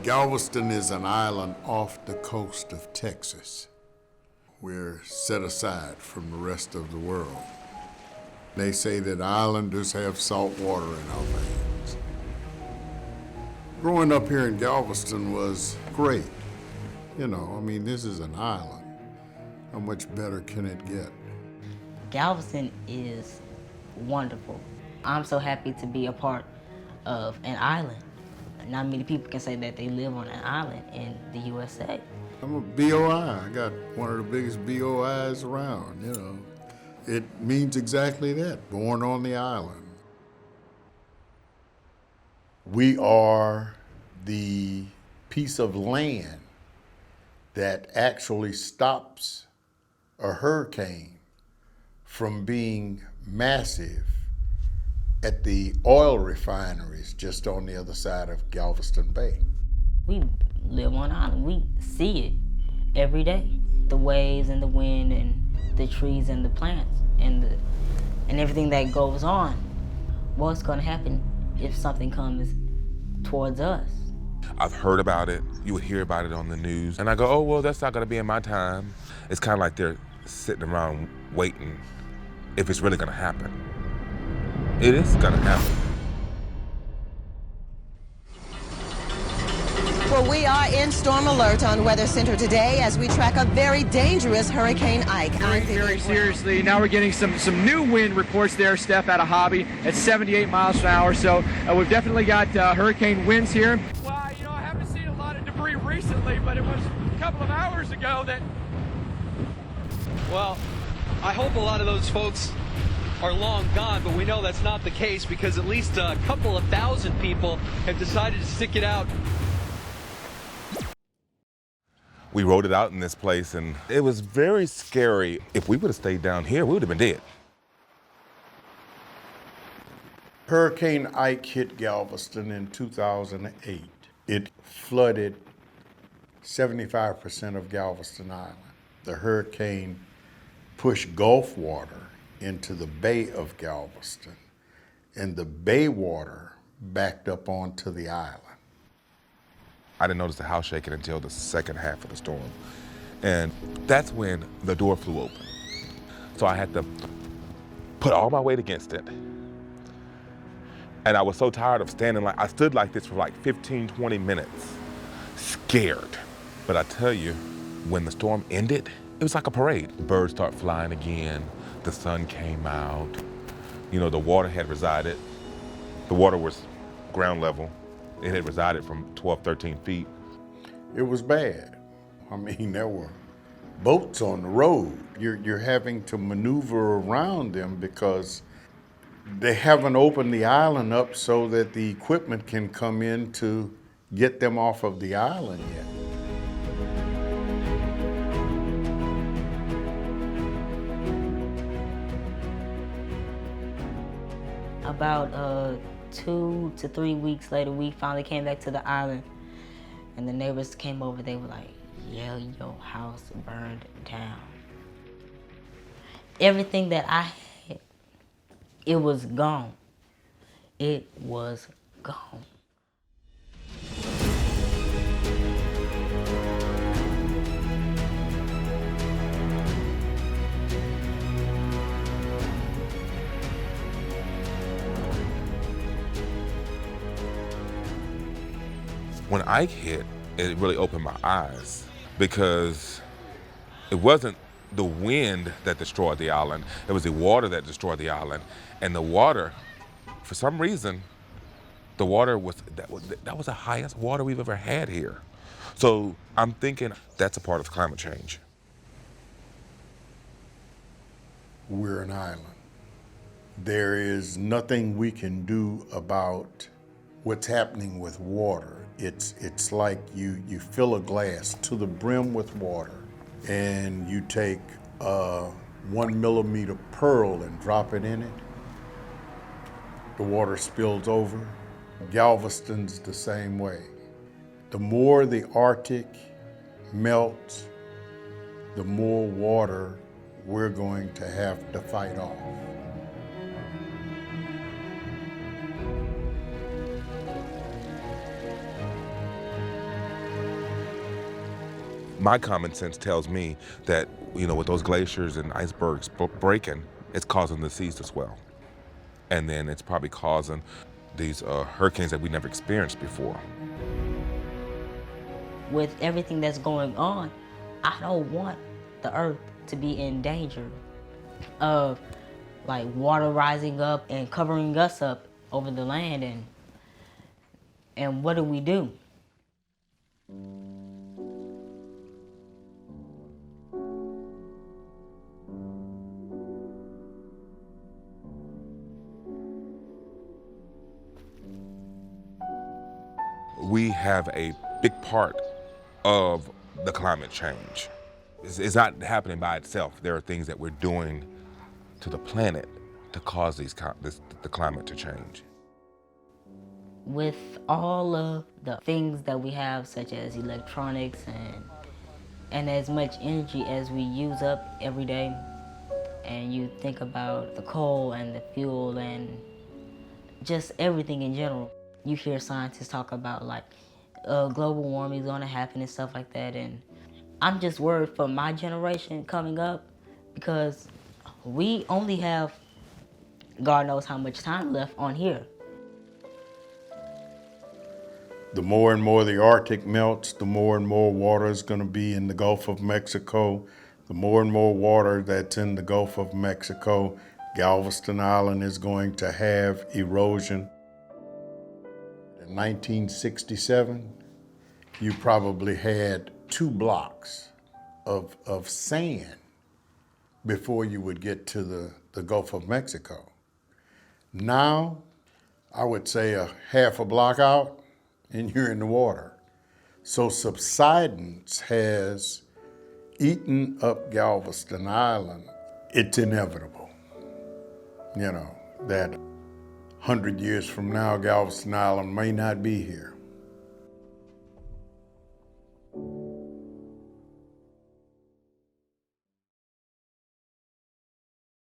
Galveston is an island off the coast of Texas. We're set aside from the rest of the world. They say that islanders have salt water in our veins. Growing up here in Galveston was great. This is an island. How much better can it get? Galveston is wonderful. I'm so happy to be a part of an island. Not many people can say that they live on an island in the USA. I'm a BOI. I got one of the biggest BOIs around, It means exactly that, born on the island. We are the piece of land that actually stops a hurricane from being massive at the oil refineries just on the other side of Galveston Bay. We live on an island. We see it every day. The waves and the wind and the trees and the plants and everything that goes on. What's gonna happen if something comes towards us? I've heard about it. You would hear about it on the news. And I go, oh, well, that's not gonna be in my time. It's kind of like they're sitting around waiting if it's really gonna happen. It is gonna happen. Well, we are in storm alert on Weather Center today as we track a very dangerous Hurricane Ike. Very seriously. Now we're getting some new wind reports there, Steph, out of Hobby at 78 miles an hour. So we've definitely got hurricane winds here. Well, I haven't seen a lot of debris recently, but it was a couple of hours ago that... Well, I hope a lot of those folks are long gone, but we know that's not the case because at least a couple of thousand people have decided to stick it out. We rode it out in this place, and it was very scary. If we would have stayed down here, we would have been dead. Hurricane Ike hit Galveston in 2008. It flooded 75% of Galveston Island. The hurricane pushed Gulf water into the Bay of Galveston, and the bay water backed up onto the island. I didn't notice the house shaking until the second half of the storm. And that's when the door flew open. So I had to put all my weight against it. And I was so tired of standing I stood like this for like 15, 20 minutes, scared. But I tell you, when the storm ended, it was like a parade. The birds started flying again, the sun came out. The water had resided. The water was ground level. It had resided from 12, 13 feet. It was bad. There were boats on the road. You're having to maneuver around them because they haven't opened the island up so that the equipment can come in to get them off of the island yet. About 2 to 3 weeks later, we finally came back to the island, and the neighbors came over. They were like, yeah, your house burned down. Everything that I had, it was gone. It was gone. When Ike hit, it really opened my eyes because it wasn't the wind that destroyed the island, it was the water that destroyed the island. And the water, for some reason, the water that was the highest water we've ever had here. So I'm thinking that's a part of climate change. We're an island. There is nothing we can do about what's happening with water. It's like you fill a glass to the brim with water, and you take a 1 millimeter pearl and drop it in it. The water spills over. Galveston's the same way. The more the Arctic melts, the more water we're going to have to fight off. My common sense tells me that, with those glaciers and icebergs breaking, it's causing the seas to swell. And then it's probably causing these hurricanes that we never experienced before. With everything that's going on, I don't want the earth to be in danger of like water rising up and covering us up over the land, and what do? We have a big part of the climate change. It's not happening by itself. There are things that we're doing to the planet to cause the climate to change. With all of the things that we have, such as electronics and as much energy as we use up every day, and you think about the coal and the fuel and just everything in general, you hear scientists talk about like global warming is gonna happen and stuff like that, and I'm just worried for my generation coming up because we only have God knows how much time left on here. The more and more the Arctic melts, the more and more water is going to be in the Gulf of Mexico. The more and more water that's in the Gulf of Mexico, Galveston Island is going to have erosion. In 1967, you probably had 2 blocks of sand before you would get to the Gulf of Mexico. Now, I would say a half a block out, and you're in the water. So subsidence has eaten up Galveston Island. It's inevitable, that 100 years from now, Galveston Island may not be here.